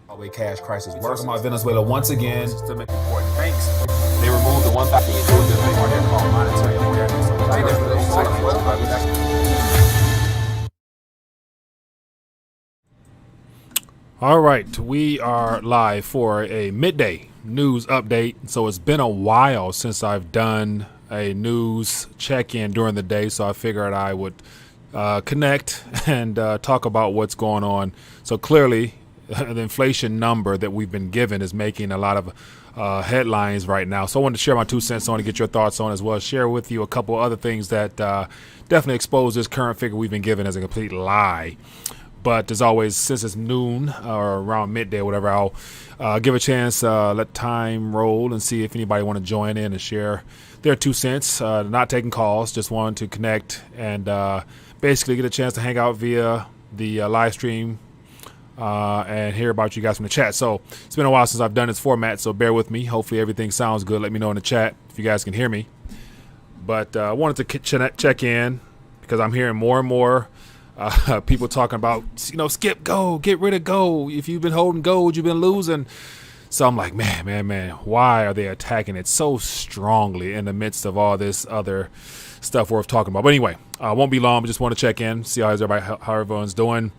Zimbabwe cash crisis worse. Talking about Venezuela once again. Systemic important banks. They removed the 1,000 thing what they call monetary awareness. All right, we are live for a midday news update. So it's been a while since I've done a news check-in during the day, so I figured I would connect and talk about what's going on. So clearly, the inflation number that we've been given is making a lot of headlines right now. So I wanted to share my 2 cents on to get your thoughts on, as well as share with you a couple other things that definitely expose this current figure we've been given as a complete lie. But as always, since it's noon or around midday or whatever, I'll give a chance, let time roll and see if anybody want to join in and share their 2 cents. Not taking calls, just wanting to connect and basically get a chance to hang out via the live stream and hear about you guys from the chat. So it's been a while since I've done this format, so bear with me. Hopefully everything sounds good. Let me know in the chat if you guys can hear me. But I wanted to check in because I'm hearing more and more people talking about, skip gold, get rid of gold. If you've been holding gold, you've been losing. So I'm like, man, why are they attacking it so strongly in the midst of all this other stuff worth talking about? But anyway, won't be long. I just want to check in, see how everyone's doing.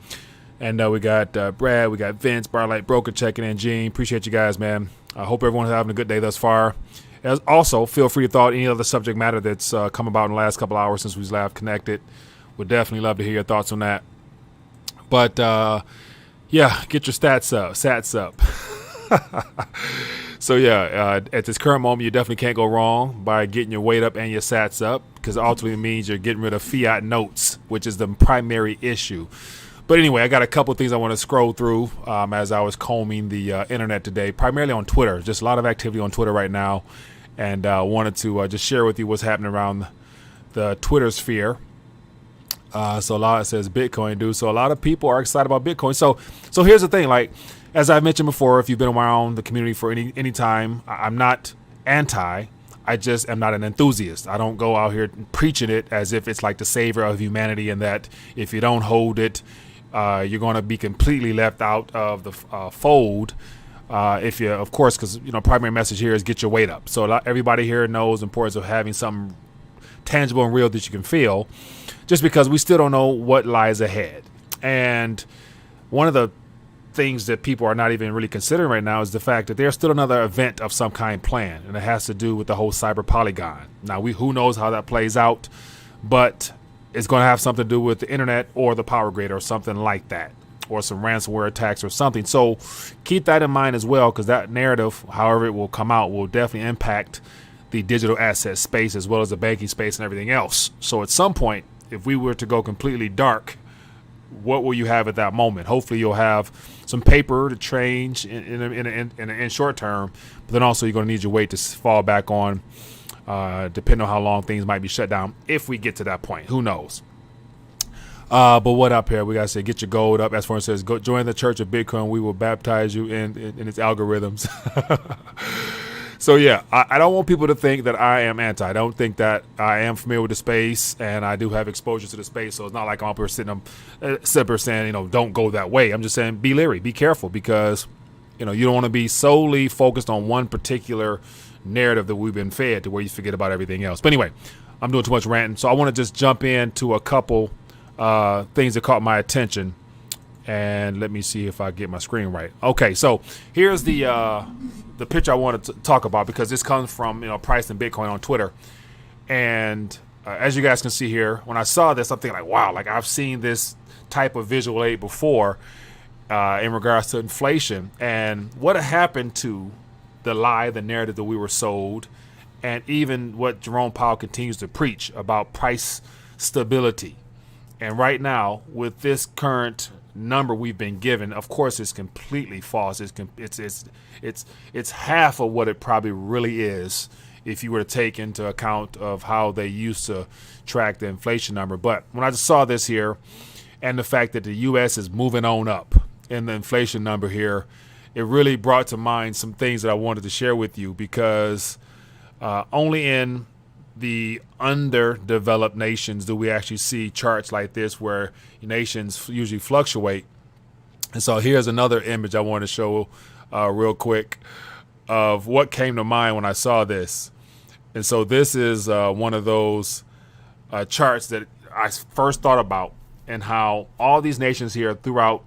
And we got Brad, we got Vince, Barlight Broker checking in, Gene. Appreciate you guys, man. I hope everyone's having a good day thus far. As also, feel free to thought any other subject matter that's come about in the last couple hours since we've last connected. Would definitely love to hear your thoughts on that. But yeah, get your stats up. So yeah, at this current moment, you definitely can't go wrong by getting your weight up and your sats up, because it ultimately means you're getting rid of fiat notes, which is the primary issue. But anyway, I got a couple of things I want to scroll through as I was combing the internet today, primarily on Twitter. Just a lot of activity on Twitter right now, and wanted to just share with you what's happening around the Twitter sphere. So a lot, it says Bitcoin, dude. So a lot of people are excited about Bitcoin. So here's the thing, like, as I mentioned before, if you've been around the community for any time, I'm not anti. I just am not an enthusiast. I don't go out here preaching it as if it's like the savior of humanity, and that if you don't hold it, you're going to be completely left out of the fold. If you, of course, because primary message here is get your weight up. So everybody here knows the importance of having something tangible and real that you can feel, just because we still don't know what lies ahead. And one of the things that people are not even really considering right now is the fact that there's still another event of some kind planned, and it has to do with the whole cyber polygon. Now, who knows how that plays out, but it's going to have something to do with the internet or the power grid or something like that, or some ransomware attacks or something. So keep that in mind as well, because that narrative, however it will come out, will definitely impact the digital asset space as well as the banking space and everything else. So at some point, if we were to go completely dark, what will you have at that moment? Hopefully you'll have some paper to change in short term, but then also you're going to need your weight to fall back on, depending on how long things might be shut down if we get to that point. Who knows? But what up here? We got to say, get your gold up. As far as it says, go join the Church of Bitcoin. We will baptize you in its algorithms. So yeah, I don't want people to think that I am anti. I don't think that. I am familiar with the space, and I do have exposure to the space. So it's not like I'm up here sitting saying, don't go that way. I'm just saying, be leery, be careful, because you don't want to be solely focused on one particular narrative that we've been fed to where you forget about everything else. But anyway, I'm doing too much ranting, so I want to just jump into a couple things that caught my attention. And let me see if I get my screen right. Okay, so here's the picture I wanted to talk about, because this comes from Price and Bitcoin on Twitter. And as you guys can see here, when I saw this, I'm thinking like, wow, like I've seen this type of visual aid before in regards to inflation and what happened to the lie, the narrative that we were sold, and even what Jerome Powell continues to preach about price stability. And right now, with this current number we've been given, of course, it's completely false. It's half of what it probably really is if you were to take into account of how they used to track the inflation number. But when I just saw this here, and the fact that the U.S. is moving on up in the inflation number here, it really brought to mind some things that I wanted to share with you, because only in the underdeveloped nations do we actually see charts like this, where nations usually fluctuate And so here's another image I want to show real quick of what came to mind when I saw this. And so this is one of those charts that I first thought about, and how all these nations here throughout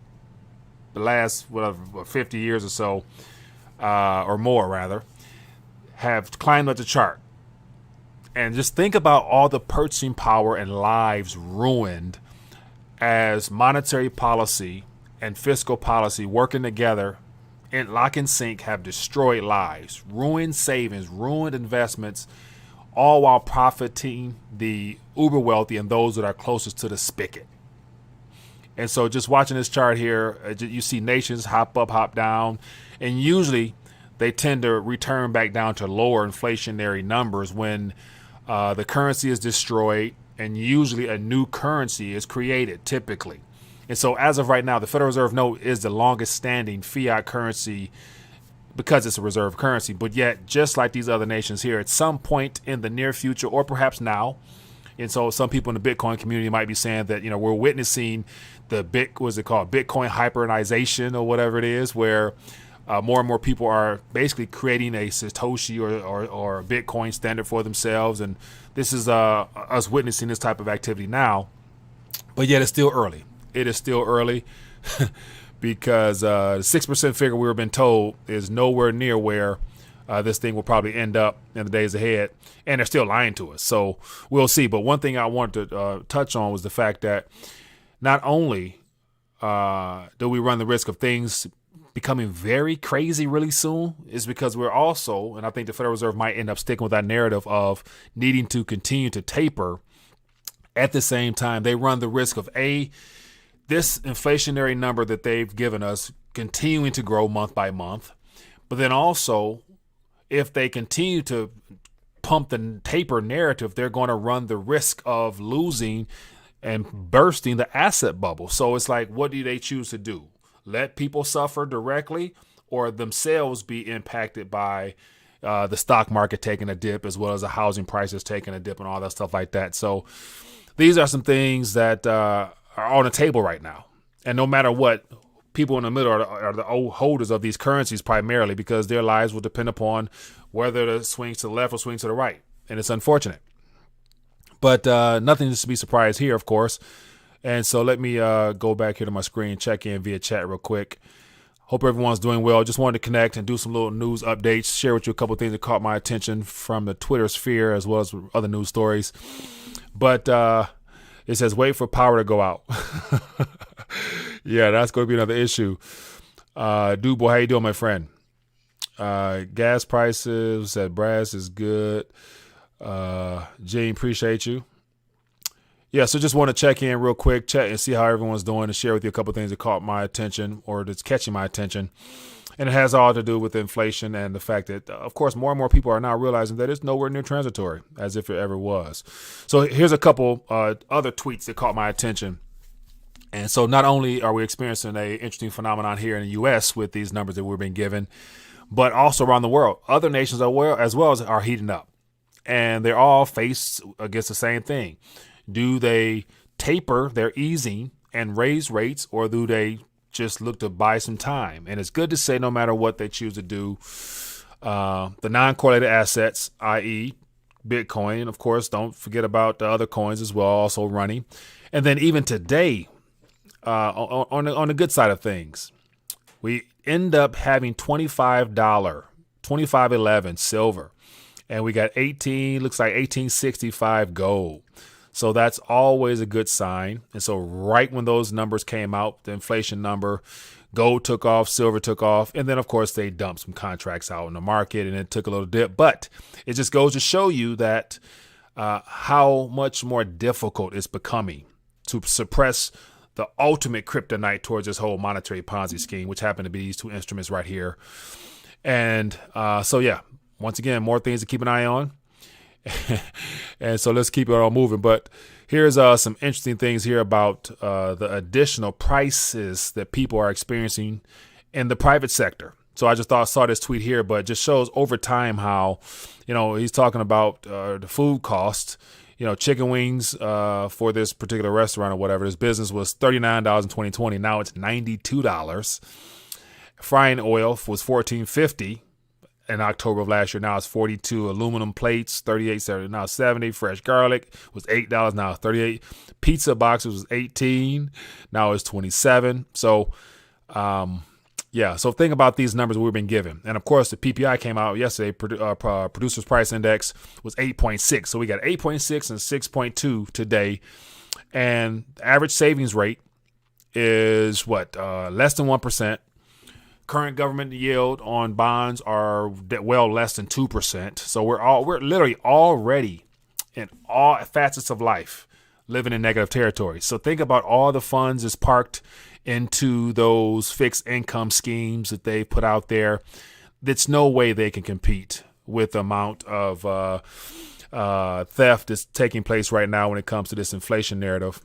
the last 50 years or so, or more rather, have climbed up the chart. And just think about all the purchasing power and lives ruined as monetary policy and fiscal policy working together in lock and sync have destroyed lives, ruined savings, ruined investments, all while profiting the uber wealthy and those that are closest to the spigot. And so just watching this chart here, you see nations hop up, hop down, and usually they tend to return back down to lower inflationary numbers when the currency is destroyed and usually a new currency is created typically. And so as of right now, the Federal Reserve note is the longest standing fiat currency because it's a reserve currency. But yet, just like these other nations here, at some point in the near future, or perhaps now, and so some people in the Bitcoin community might be saying that, we're witnessing the Bitcoin hyperinization or whatever it is, where more and more people are basically creating a Satoshi or a Bitcoin standard for themselves. And this is us witnessing this type of activity now. But yet it's still early. It is still early because the 6% figure we were being told is nowhere near where this thing will probably end up in the days ahead. And they're still lying to us. So we'll see. But one thing I wanted to touch on was the fact that not only do we run the risk of things becoming very crazy really soon, is because we're also, and I think the Federal Reserve might end up sticking with that narrative of needing to continue to taper. At the same time, they run the risk of this inflationary number that they've given us continuing to grow month by month. But then also, if they continue to pump the taper narrative, they're going to run the risk of losing and bursting the asset bubble. So it's like, what do they choose to do? Let people suffer directly, or themselves be impacted by the stock market taking a dip, as well as the housing prices taking a dip and all that stuff like that. So these are some things that are on the table right now. And no matter what, people in the middle are the old holders of these currencies primarily, because their lives will depend upon whether it swings to the left or swings to the right. And it's unfortunate. But nothing to be surprised here, of course. And so let me go back here to my screen, check in via chat real quick. Hope everyone's doing well. Just wanted to connect and do some little news updates, share with you a couple of things that caught my attention from the Twitter sphere, as well as other news stories. But it says, wait for power to go out. Yeah, that's going to be another issue. Dude, boy, how you doing, my friend? Gas prices, said brass is good. Gene, appreciate you. Yeah, so just want to check in real quick, check and see how everyone's doing, and share with you a couple of things that caught my attention, or that's catching my attention. And it has all to do with inflation and the fact that, of course, more and more people are now realizing that it's nowhere near transitory, as if it ever was. So here's a couple other tweets that caught my attention. And so not only are we experiencing an interesting phenomenon here in the U.S. with these numbers that we're being given, but also around the world. Other nations as well are heating up. And they're all faced against the same thing. Do they taper their easing and raise rates, or do they just look to buy some time? And it's good to say, no matter what they choose to do, the non-correlated assets, i.e. Bitcoin, of course, don't forget about the other coins as well, also running. And then even today, on the good side of things, we end up having $25.11 silver, and we got looks like 1865 gold. So that's always a good sign. And so right when those numbers came out, the inflation number, gold took off, silver took off. And then, of course, they dumped some contracts out in the market, and it took a little dip. But it just goes to show you that how much more difficult it's becoming to suppress the ultimate kryptonite towards this whole monetary Ponzi scheme, which happen to be these two instruments right here. And so, yeah, once again, more things to keep an eye on. And so let's keep it all moving. But here's some interesting things here about the additional prices that people are experiencing in the private sector. So I just saw this tweet here, but it just shows over time how, he's talking about the food costs. chicken wings for this particular restaurant or whatever. This business was $39 in 2020. Now it's $92. Frying oil was $14.50 in October of last year. Now it's $42. Aluminum plates, $38.70. Now it's $70. Fresh garlic was $8. Now it's $38. Pizza boxes was $18. Now it's $27. So, so think about these numbers we've been given. And of course, the PPI came out yesterday. Producers Price Index was 8.6. So we got 8.6 and 6.2 today. And the average savings rate is less than 1%. Current government yield on bonds are less than 2%. So we're literally already in all facets of life living in negative territory. So think about all the funds is parked into those fixed income schemes that they put out there. There's no way they can compete with the amount of theft that's taking place right now when it comes to this inflation narrative.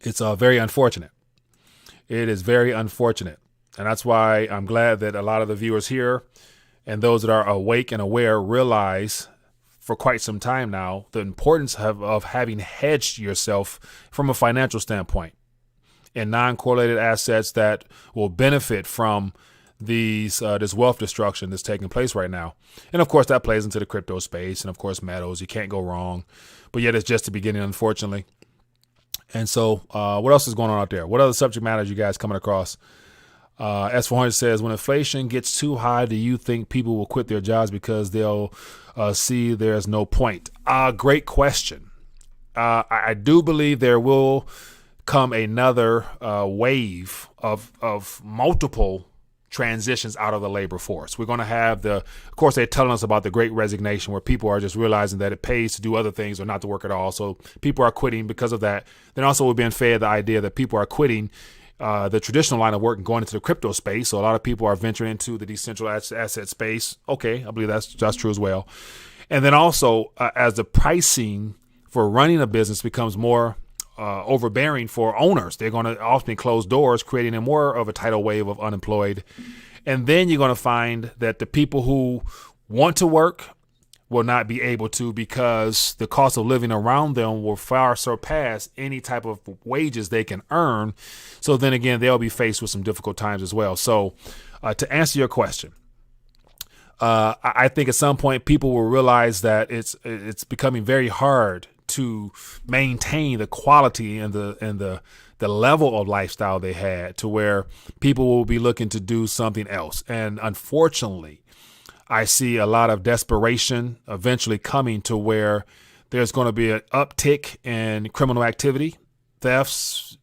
It's very unfortunate. It is very unfortunate. And that's why I'm glad that a lot of the viewers here and those that are awake and aware realize for quite some time now the importance of having hedged yourself from a financial standpoint in non-correlated assets that will benefit from this wealth destruction that's taking place right now. And of course, that plays into the crypto space. And of course, metals, you can't go wrong. But yet it's just the beginning, unfortunately. And so what else is going on out there? What other subject matters you guys coming across? S400 says, when inflation gets too high, do you think people will quit their jobs because they'll see there's no point? Great question. I do believe there will come another wave of multiple transitions out of the labor force. We're going to have of course, they're telling us about the great resignation where people are just realizing that it pays to do other things or not to work at all. So people are quitting because of that. Then also we're being fed the idea that people are quitting the traditional line of work and going into the crypto space. So a lot of people are venturing into the decentralized asset space. Okay, I believe that's true as well. And then also as the pricing for running a business becomes more overbearing for owners, they're going to often close doors, creating a more of a tidal wave of unemployed. And then you're going to find that the people who want to work will not be able to because the cost of living around them will far surpass any type of wages they can earn. So then again, they'll be faced with some difficult times as well. So to answer your question, I think at some point people will realize that it's becoming very hard to maintain the quality and the level of lifestyle they had, to where people will be looking to do something else. And unfortunately, I see a lot of desperation eventually coming to where there's going to be an uptick in criminal activity, thefts,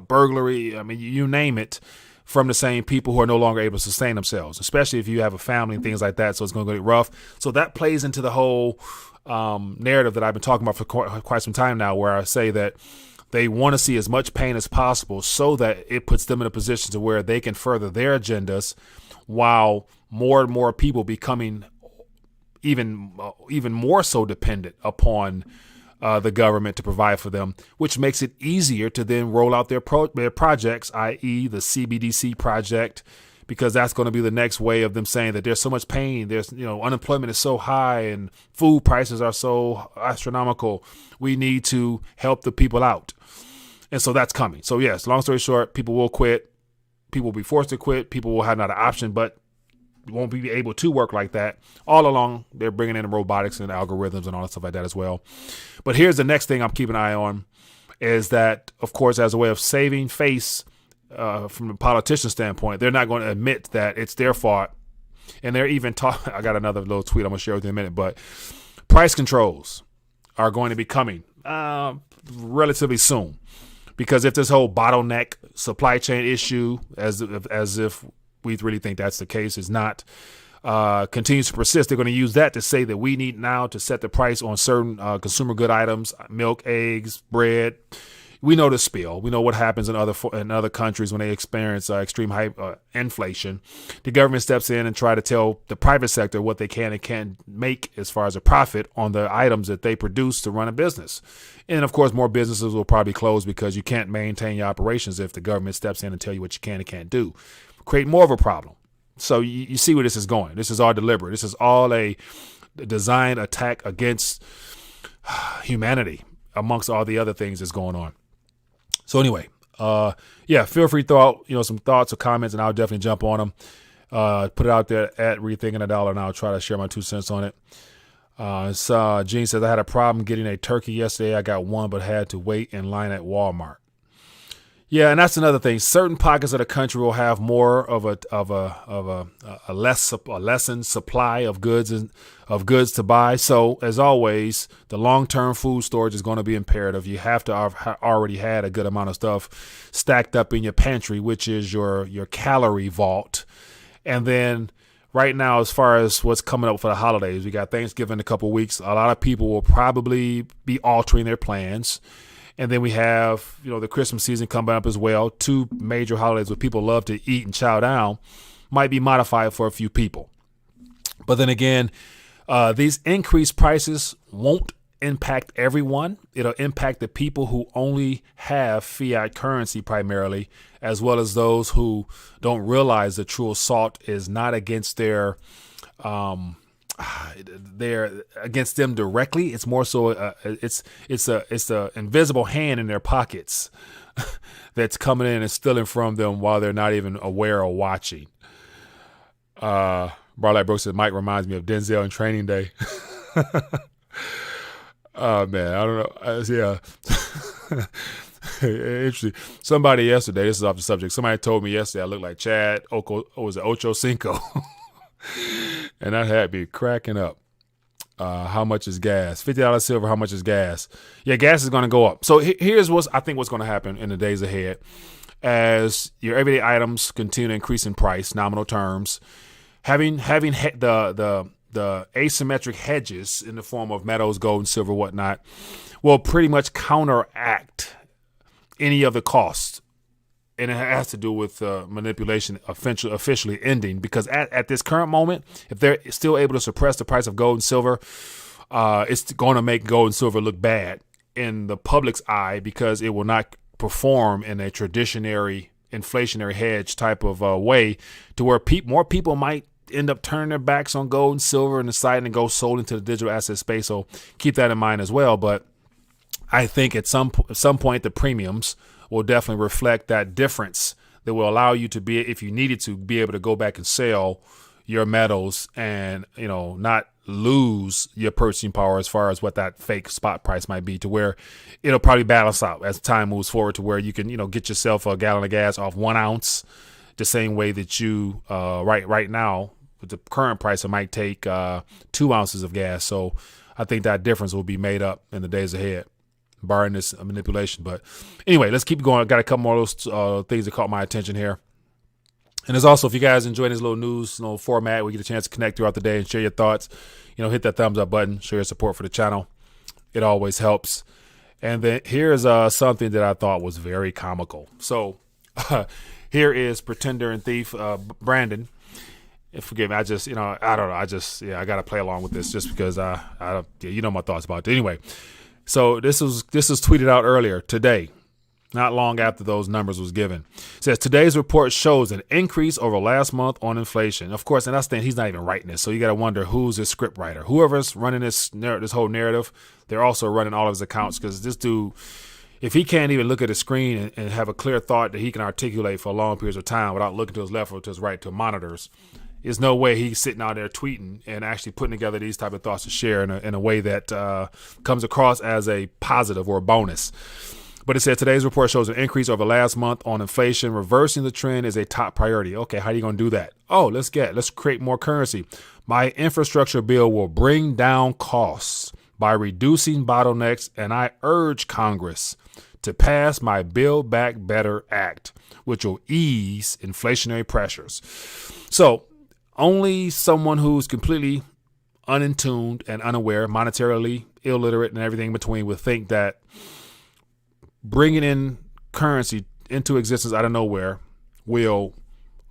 burglary. I mean, you name it, from the same people who are no longer able to sustain themselves, especially if you have a family and things like that. So it's going to get rough. So that plays into the whole narrative that I've been talking about for quite some time now, where I say that they want to see as much pain as possible so that it puts them in a position to where they can further their agendas, while more and more people becoming even more so dependent upon the government to provide for them, which makes it easier to then roll out their projects, i.e. the CBDC project, because that's going to be the next way of them saying that there's so much pain. There's, unemployment is so high and food prices are so astronomical. We need to help the people out. And so that's coming. So yes, long story short, people will quit. People will be forced to quit. People will have not an option, but won't be able to work like that. All along, they're bringing in robotics and algorithms and all that stuff like that as well. But here's the next thing I'm keeping an eye on, is that, of course, as a way of saving face from the politician standpoint, they're not going to admit that it's their fault. And they're even talking, I got another little tweet I'm going to share with you in a minute, but price controls are going to be coming relatively soon. Because if this whole bottleneck supply chain issue, as if we really think that's the case, is not continues to persist, they're going to use that to say that we need now to set the price on certain consumer good items, milk, eggs, bread. We know the spiel. We know what happens in other countries when they experience extreme high inflation. The government steps in and try to tell the private sector what they can and can't make as far as a profit on the items that they produce to run a business. And of course, more businesses will probably close because you can't maintain your operations if the government steps in and tell you what you can and can't do. Create more of a problem. So you see where this is going. This is all deliberate. This is all a designed attack against humanity amongst all the other things that's going on. So anyway, feel free to throw out, some thoughts or comments, and I'll definitely jump on them. Put it out there at Rethinking a Dollar, and I'll try to share my 2 cents on it. Gene says, I had a problem getting a turkey yesterday. I got one, but had to wait in line at Walmart. Yeah, and that's another thing. Certain pockets of the country will have more of a lessened supply of goods to buy. So as always, the long-term food storage is going to be imperative. You have to have already had a good amount of stuff stacked up in your pantry, which is your calorie vault. And then right now, as far as what's coming up for the holidays, we got Thanksgiving in a couple of weeks. A lot of people will probably be altering their plans. And then we have, the Christmas season coming up as well. 2 major holidays where people love to eat and chow down might be modified for a few people. But then again, these increased prices won't impact everyone. It'll impact the people who only have fiat currency primarily, as well as those who don't realize the true assault is not against they're against them directly. It's more so it's a invisible hand in their pockets that's coming in and stealing from them while they're not even aware or watching. Barlight Brooks said, Mike reminds me of Denzel in Training Day. Oh man, I don't know. Yeah. Interesting. Somebody yesterday, this is off the subject, somebody told me yesterday I looked like Chad Ocho Cinco. And that had me cracking up. How much is gas? $50 silver, how much is gas? Yeah, gas is going to go up. So here's what's going to happen in the days ahead. As your everyday items continue to increase in price, nominal terms, having the asymmetric hedges in the form of metals, gold, and silver, whatnot, will pretty much counteract any of the costs. And it has to do with manipulation officially ending, because at this current moment, if they're still able to suppress the price of gold and silver, it's going to make gold and silver look bad in the public's eye, because it will not perform in a inflationary hedge type of way, to where more people might end up turning their backs on gold and silver and deciding to go solely into the digital asset space. So keep that in mind as well. But I think at some point, the premiums will definitely reflect that difference that will allow you to be, if you needed to, be able to go back and sell your metals and, not lose your purchasing power as far as what that fake spot price might be, to where it'll probably balance out as time moves forward, to where you can, get yourself a gallon of gas off 1 ounce, the same way that you right now with the current price, it might take 2 ounces of gas. So I think that difference will be made up in the days ahead, barring this manipulation. But anyway, let's keep going. I got a couple more of those things that caught my attention here. And there's also, if you guys enjoy this little news format, we get a chance to connect throughout the day and share your thoughts, hit that thumbs up button, show your support for the channel. It always helps. And then here's something that I thought was very comical. So here is pretender and thief Brandon. And forgive me, I just, I don't know. I got to play along with this just because my thoughts about it. Anyway, so this was tweeted out earlier today, not long after those numbers was given. It says, today's report shows an increase over last month on inflation. Of course, and that's the thing, he's not even writing this. So you got to wonder, who's his script writer? Whoever's running this whole narrative, they're also running all of his accounts, because this dude, if he can't even look at his screen and have a clear thought that he can articulate for long periods of time without looking to his left or to his right to monitors, there's no way he's sitting out there tweeting and actually putting together these type of thoughts to share in a way that comes across as a positive or a bonus. But it said today's report shows an increase over last month on inflation. Reversing the trend is a top priority. Okay, how are you going to do that? Oh, let's create more currency. My infrastructure bill will bring down costs by reducing bottlenecks, and I urge Congress to pass my Build Back Better Act, which will ease inflationary pressures. So only someone who's completely unintuned and unaware, monetarily illiterate and everything in between, would think that bringing in currency into existence out of nowhere will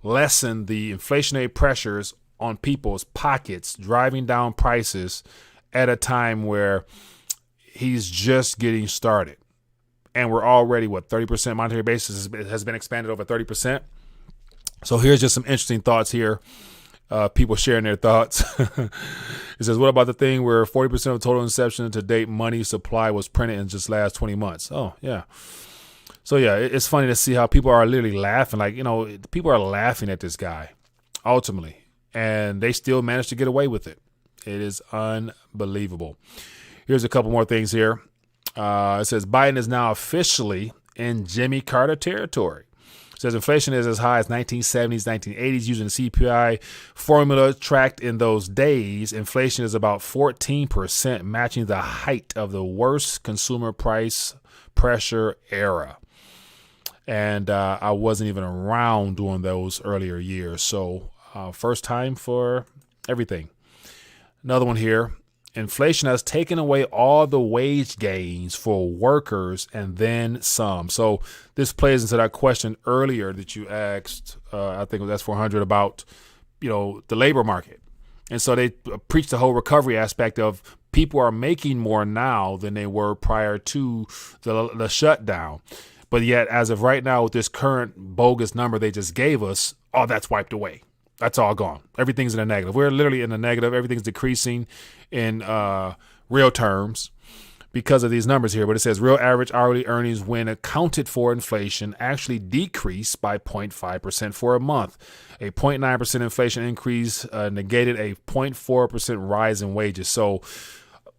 lessen the inflationary pressures on people's pockets, driving down prices at a time where he's just getting started. And we're already, 30% monetary basis has been expanded over 30%. So here's just some interesting thoughts here people sharing their thoughts. It says, what about the thing where 40% of total inception to date money supply was printed in just last 20 months? Oh, yeah. So, yeah, it's funny to see how people are literally laughing. Like, people are laughing at this guy, ultimately, and they still managed to get away with it. It is unbelievable. Here's a couple more things here. It says, Biden is now officially in Jimmy Carter territory. Says inflation is as high as 1970s, 1980s. Using the CPI formula tracked in those days, inflation is about 14%, matching the height of the worst consumer price pressure era. And I wasn't even around during those earlier years. So first time for everything. Another one here. Inflation has taken away all the wage gains for workers and then some. So this plays into that question earlier that you asked, I think it was S400, about, the labor market. And so they preach the whole recovery aspect of people are making more now than they were prior to the shutdown. But yet, as of right now, with this current bogus number they just gave us, all that's wiped away. That's all gone. Everything's in a negative. We're literally in a negative. Everything's decreasing in real terms because of these numbers here. But it says real average hourly earnings when accounted for inflation actually decreased by 0.5% for a month. A 0.9% inflation increase negated a 0.4% rise in wages. So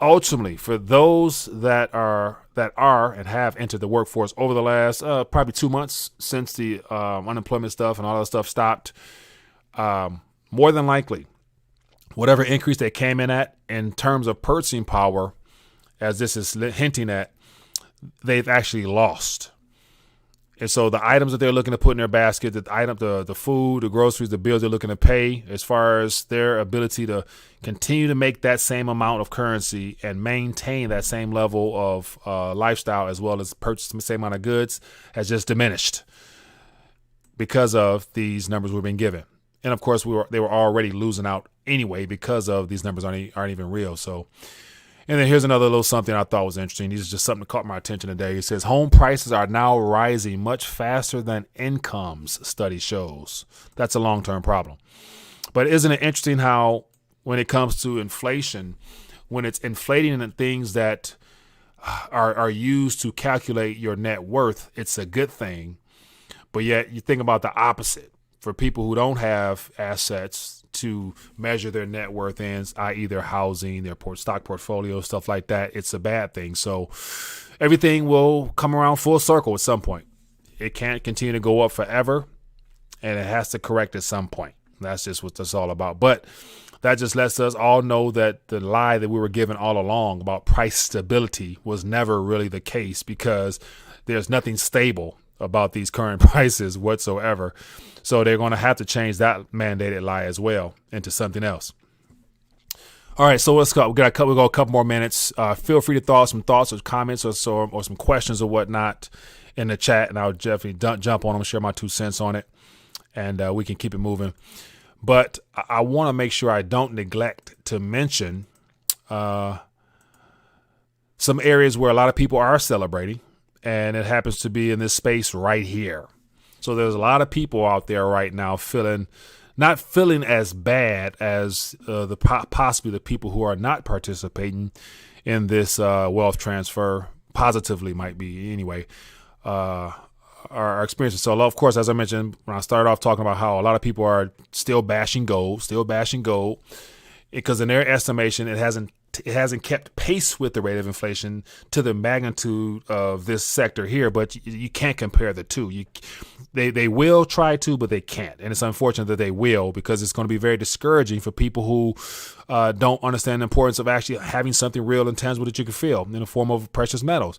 ultimately, for those that are and have entered the workforce over the last probably 2 months since the unemployment stuff and all that stuff stopped, more than likely, whatever increase they came in at in terms of purchasing power, as this is hinting at, they've actually lost. And so the items that they're looking to put in their basket, the food, the groceries, the bills they're looking to pay, as far as their ability to continue to make that same amount of currency and maintain that same level of lifestyle, as well as purchase the same amount of goods, has just diminished because of these numbers we've been given. And of course, they were already losing out anyway because of these numbers aren't even real. So, and then here's another little something I thought was interesting. This is just something that caught my attention today. It says home prices are now rising much faster than incomes, study shows. That's a long-term problem. But isn't it interesting how when it comes to inflation, when it's inflating in things that are used to calculate your net worth, it's a good thing. But yet you think about the opposite. For people who don't have assets to measure their net worth in, i.e. their housing, their stock portfolio, stuff like that, it's a bad thing. So everything will come around full circle at some point. It can't continue to go up forever, and it has to correct at some point. That's just what that's all about. But that just lets us all know that the lie that we were given all along about price stability was never really the case, because there's nothing stable about these current prices whatsoever. So they're going to have to change that mandated lie as well into something else. All right, so let's go. We got a couple more minutes. Feel free to throw some thoughts or comments or some questions or whatnot in the chat, and I'll definitely jump on them, share my 2 cents on it, and we can keep it moving. But I want to make sure I don't neglect to mention some areas where a lot of people are celebrating, and it happens to be in this space right here. So there's a lot of people out there right now not feeling as bad as possibly the people who are not participating in this wealth transfer positively might be anyway, are experiencing. So of course, as I mentioned, when I started off talking about how a lot of people are still bashing gold, because in their estimation, it hasn't kept pace with the rate of inflation to the magnitude of this sector here, but you can't compare the two. They will try to, but they can't. And it's unfortunate that they will, because it's going to be very discouraging for people who don't understand the importance of actually having something real and tangible that you can feel in the form of precious metals.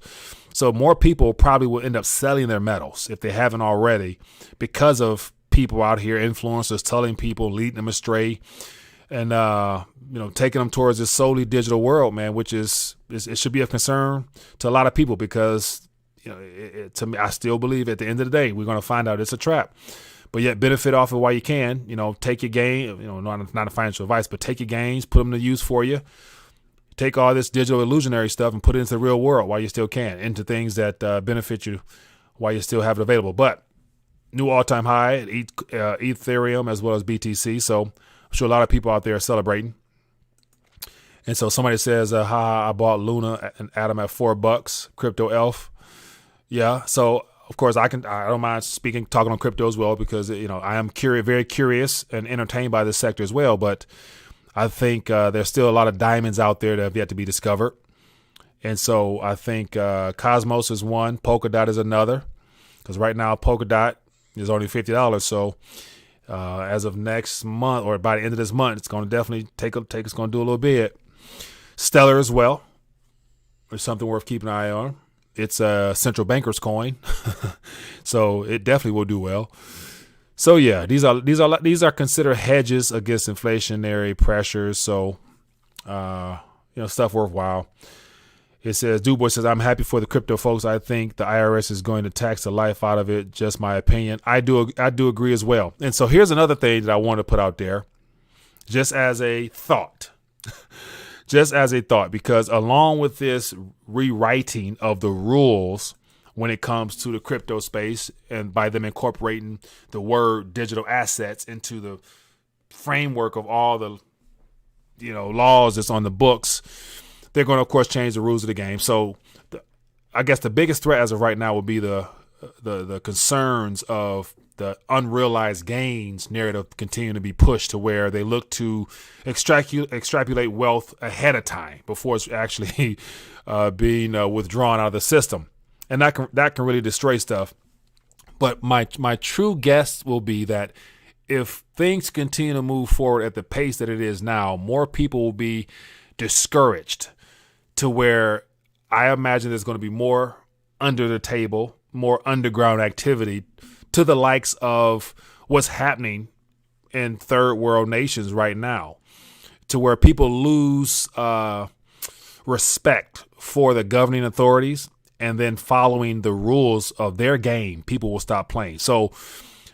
So more people probably will end up selling their metals if they haven't already, because of people out here, influencers, telling people, leading them astray, and taking them towards this solely digital world, man, which it should be of concern to a lot of people, because to me, I still believe at the end of the day, we're going to find out it's a trap. But yet benefit off it while you can. Take your gain, not a financial advice, but take your gains, put them to use for you. Take all this digital illusionary stuff and put it into the real world while you still can, into things that benefit you while you still have it available. But new all-time high at Ethereum as well as BTC. So sure a lot of people out there are celebrating. And so somebody says, haha, I bought Luna and Atom at $4, crypto elf. Yeah. So of course I don't mind talking on crypto as well, because, I am very curious and entertained by this sector as well. But I think there's still a lot of diamonds out there that have yet to be discovered. And so I think Cosmos is one, Polkadot is another, because right now Polkadot is only $50. So as of next month, or by the end of this month, it's going to definitely it's going to do a little bit. Stellar as well is something worth keeping an eye on. It's a central banker's coin, so it definitely will do well. So yeah, these are considered hedges against inflationary pressures. So stuff worthwhile. It says, DuBois says, I'm happy for the crypto folks. I think the IRS is going to tax the life out of it. Just my opinion. I do agree as well. And so here's another thing that I want to put out there, just as a thought. Because along with this rewriting of the rules when it comes to the crypto space, and by them incorporating the word digital assets into the framework of all the laws that's on the books, they're going to, of course, change the rules of the game. So I guess the biggest threat as of right now would be the concerns of the unrealized gains narrative continuing to be pushed to where they look to extrapolate wealth ahead of time before it's actually being withdrawn out of the system. And that can really destroy stuff. But my true guess will be that if things continue to move forward at the pace that it is now, more people will be discouraged, to where I imagine there's going to be more under the table, more underground activity, to the likes of what's happening in third world nations right now, to where people lose respect for the governing authorities, and then following the rules of their game, people will stop playing. So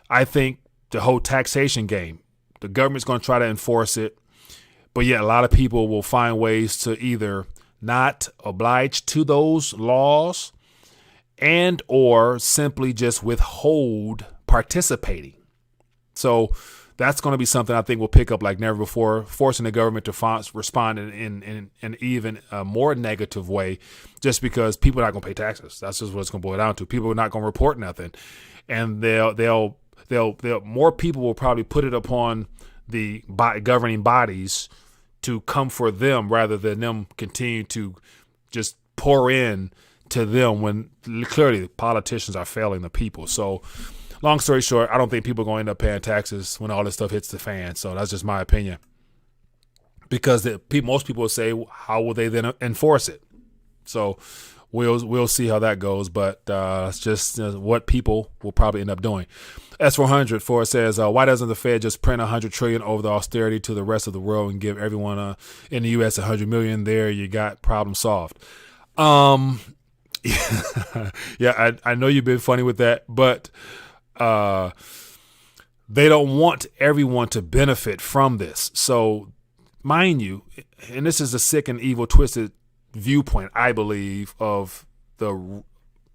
I think the whole taxation game, the government's going to try to enforce it, but yet a lot of people will find ways to either not oblige to those laws and or simply just withhold participating. So that's going to be something I think we'll pick up like never before, forcing the government to respond in even a more negative way, just because people are not going to pay taxes. That's just what it's going to boil down to. People are not going to report nothing, and they'll more people will probably put it upon the governing bodies to come for them rather than them continue to just pour in to them when clearly politicians are failing the people. So long story short, I don't think people are going to end up paying taxes when all this stuff hits the fan. So that's just my opinion, because most people will say, how will they then enforce it? So we'll see how that goes. But it's just what people will probably end up doing. S400 says, why doesn't the Fed just print $100 trillion over the austerity to the rest of the world and give everyone in the U.S. $100 million? There you got problem solved. Yeah, I know you've been funny with that, but they don't want everyone to benefit from this. So mind you, and this is a sick and evil, twisted viewpoint, I believe, of the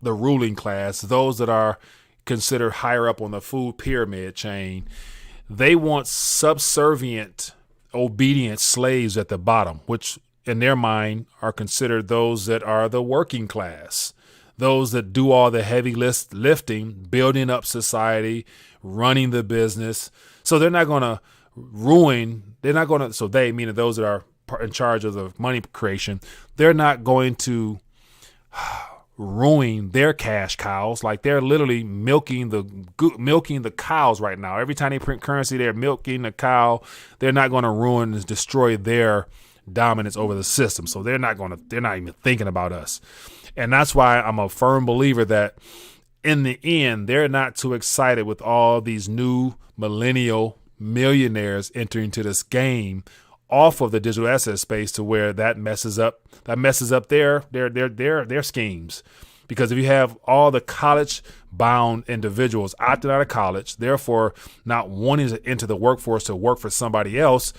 ruling class, those that are considered higher up on the food pyramid chain. They want subservient, obedient slaves at the bottom, which in their mind are considered those that are the working class, those that do all the heavy lifting, building up society, running the business. So they're not going to so they, meaning those that are in charge of the money creation, they're not going to ruin their cash cows. Like, they're literally milking the cows right now. Every time they print currency, they're milking the cow. They're not going to ruin and destroy their dominance over the system. So they're not even thinking about us. And that's why I'm a firm believer that in the end, they're not too excited with all these new millennial millionaires entering into this game off of the digital asset space, to where that messes up their schemes. Because if you have all the college bound individuals opting out of college, therefore not wanting to enter the workforce to work for somebody else,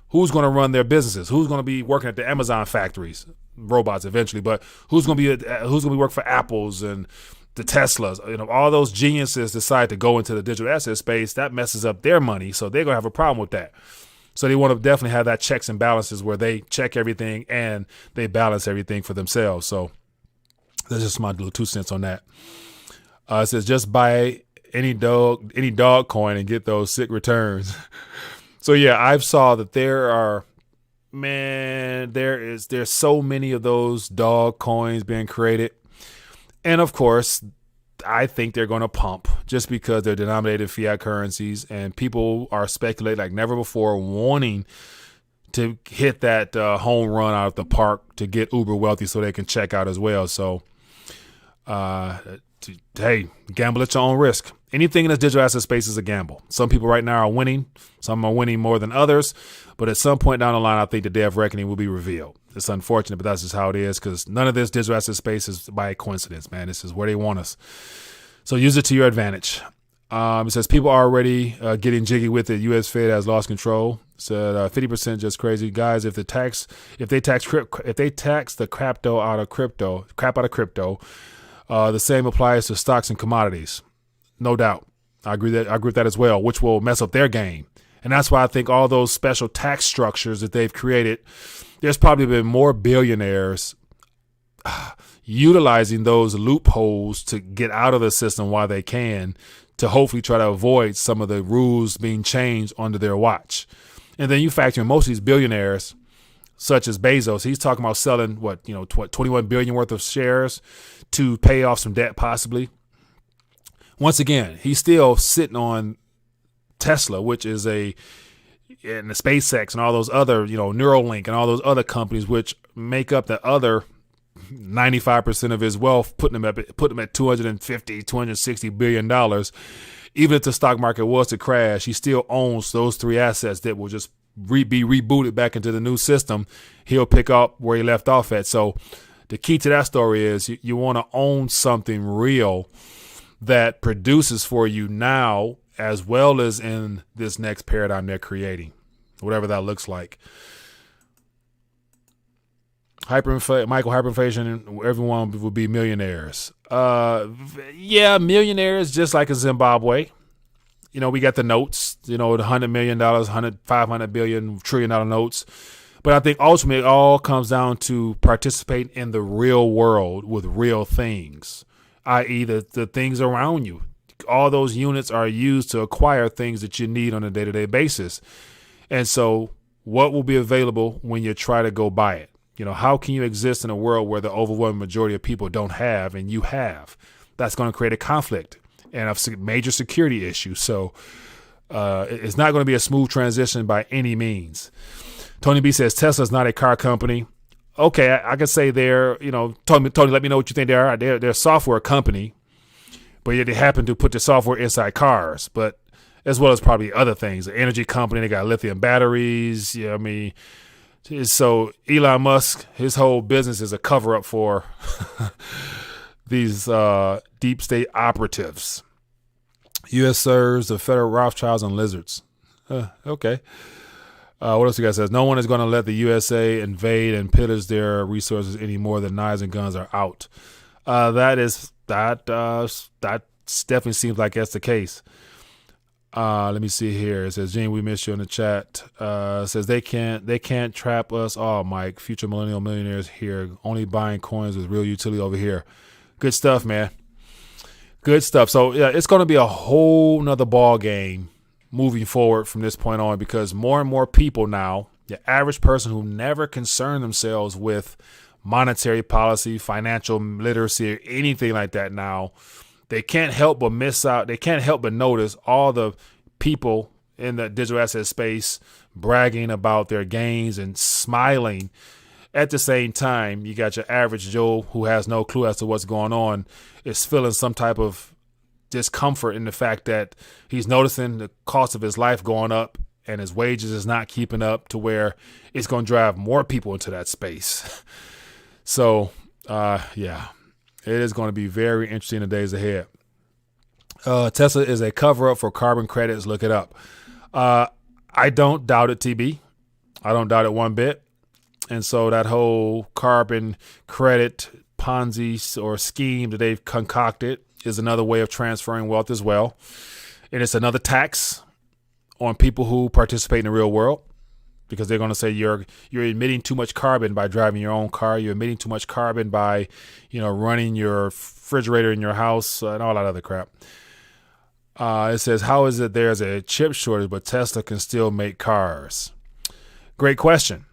who's going to run their businesses? Who's going to be working at the Amazon factories, robots eventually, but who's going to be working for Apples and the Teslas? All those geniuses decide to go into the digital asset space. That messes up their money, so they're going to have a problem with that. So they want to definitely have that checks and balances where they check everything and they balance everything for themselves. So that's just my little 2 cents on that. It says just buy any dog coin and get those sick returns. So yeah, I've saw that there's so many of those dog coins being created. And of course, I think they're going to pump just because they're denominated in fiat currencies, and people are speculating like never before, wanting to hit that home run out of the park to get uber wealthy so they can check out as well. So, hey, gamble at your own risk. Anything in this digital asset space is a gamble. Some people right now are winning. Some are winning more than others. But at some point down the line, I think the day of reckoning will be revealed. It's unfortunate, but that's just how it is, because none of this digital asset space is by coincidence, man. This is where they want us. So use it to your advantage. It says people are already getting jiggy with it. U.S. Fed has lost control. Said 50% just crazy, guys. If they tax the crap out of crypto, the same applies to stocks and commodities. No doubt. I agree with that as well, which will mess up their game. And that's why I think all those special tax structures that they've created, there's probably been more billionaires utilizing those loopholes to get out of the system while they can, to hopefully try to avoid some of the rules being changed under their watch. And then you factor in most of these billionaires, such as Bezos, he's talking about selling 21 billion worth of shares to pay off some debt possibly. Once again, he's still sitting on Tesla, which is and the SpaceX and all those other, Neuralink and all those other companies, which make up the other 95% of his wealth, putting him at $260 billion. Even if the stock market was to crash, he still owns those 3 assets that will just be rebooted back into the new system. He'll pick up where he left off at. So the key to that story is you want to own something real that produces for you now, as well as in this next paradigm they're creating, whatever that looks like. Hyperinflation, everyone will be millionaires. Millionaires, just like in Zimbabwe. We got the notes, the $100 million, $500 billion, $1 trillion notes. But I think ultimately it all comes down to participating in the real world with real things, i.e. the things around you. All those units are used to acquire things that you need on a day-to-day basis. And so what will be available when you try to go buy it? How can you exist in a world where the overwhelming majority of people don't have and you have? That's going to create a conflict and a major security issue. So it's not going to be a smooth transition by any means. Tony B says Tesla's not a car company. Okay, I could say they're, Tony, let me know what you think they are. They're a software company, but yet they happen to put the software inside cars, but as well as probably other things. The energy company, they got lithium batteries. So Elon Musk, his whole business is a cover up for these deep state operatives. U.S. serves the federal Rothschilds and lizards. Okay. What else you guys says? No one is going to let the USA invade and pillage their resources any more than knives and guns are out. That definitely seems like that's the case. Let me see here. It says, Gene, we missed you in the chat. It says they can't trap us all, Mike. Future millennial millionaires here, only buying coins with real utility over here. Good stuff, man. Good stuff. So yeah, it's going to be a whole nother ball game moving forward from this point on, because more and more people now, the average person who never concerned themselves with monetary policy, financial literacy, or anything like that now, they can't help but miss out. They can't help but notice all the people in the digital asset space bragging about their gains and smiling. At the same time, you got your average Joe who has no clue as to what's going on, is feeling some type of discomfort in the fact that he's noticing the cost of his life going up and his wages is not keeping up, to where it's going to drive more people into that space. So, yeah. It is going to be very interesting in the days ahead. Tesla is a cover-up for carbon credits. Look it up. I don't doubt it, TB. I don't doubt it one bit. And so that whole carbon credit Ponzi or scheme that they've concocted is another way of transferring wealth as well. And it's another tax on people who participate in the real world. because they're going to say you're emitting too much carbon by driving your own car. You're emitting too much carbon by, running your refrigerator in your house and all that other crap. It says, how is it there's a chip shortage, but Tesla can still make cars? Great question.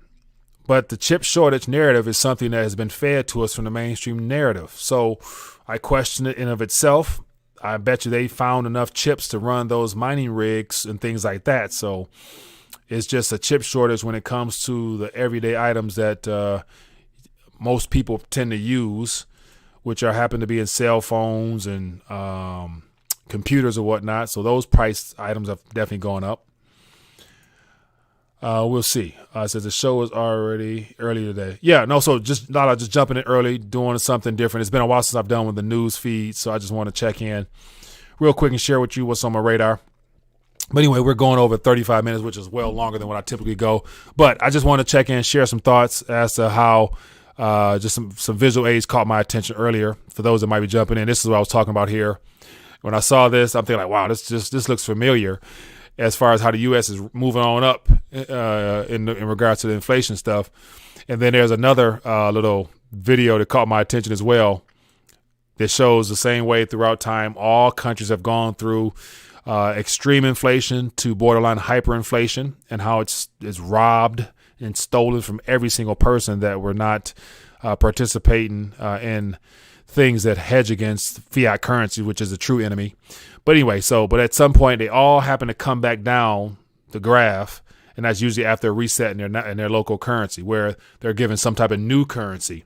But the chip shortage narrative is something that has been fed to us from the mainstream narrative. So I question it in of itself. I bet you they found enough chips to run those mining rigs and things like that. So it's just a chip shortage when it comes to the everyday items that most people tend to use, which happen to be in cell phones and computers or whatnot. So those price items have definitely gone up. We'll see. It says the show is already early today. Yeah, no, so just jumping in early, doing something different. It's been a while since I've done with the news feed, so I just want to check in real quick and share with you what's on my radar. But anyway, we're going over 35 minutes, which is well longer than what I typically go. But I just want to check in, share some thoughts as to how just some visual aids caught my attention earlier. For those that might be jumping in, this is what I was talking about here. When I saw this, I'm thinking like, wow, this looks familiar as far as how the U.S. is moving on up in regards to the inflation stuff. And then there's another little video that caught my attention as well that shows the same way throughout time. All countries have gone through extreme inflation to borderline hyperinflation, and how it's robbed and stolen from every single person that were not participating in things that hedge against fiat currency, which is the true enemy. But anyway, but at some point they all happen to come back down the graph, and that's usually after a reset in their local currency, where they're given some type of new currency.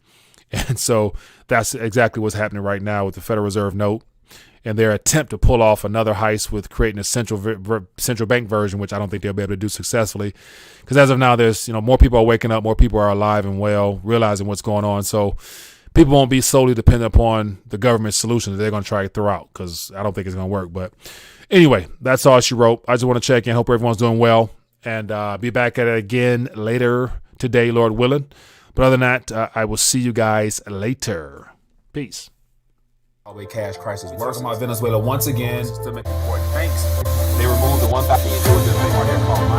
And so that's exactly what's happening right now with the Federal Reserve note and their attempt to pull off another heist with creating a central bank version, which I don't think they'll be able to do successfully. Because as of now, there's more people are waking up, more people are alive and well, realizing what's going on. So people won't be solely dependent upon the government solution that they're going to try to throw out, because I don't think it's going to work. But anyway, that's all she wrote. I just want to check in. Hope everyone's doing well, and be back at it again later today, Lord willing. But other than that, I will see you guys later. Peace. Cash crisis works. Venezuela once again. They removed the 1,000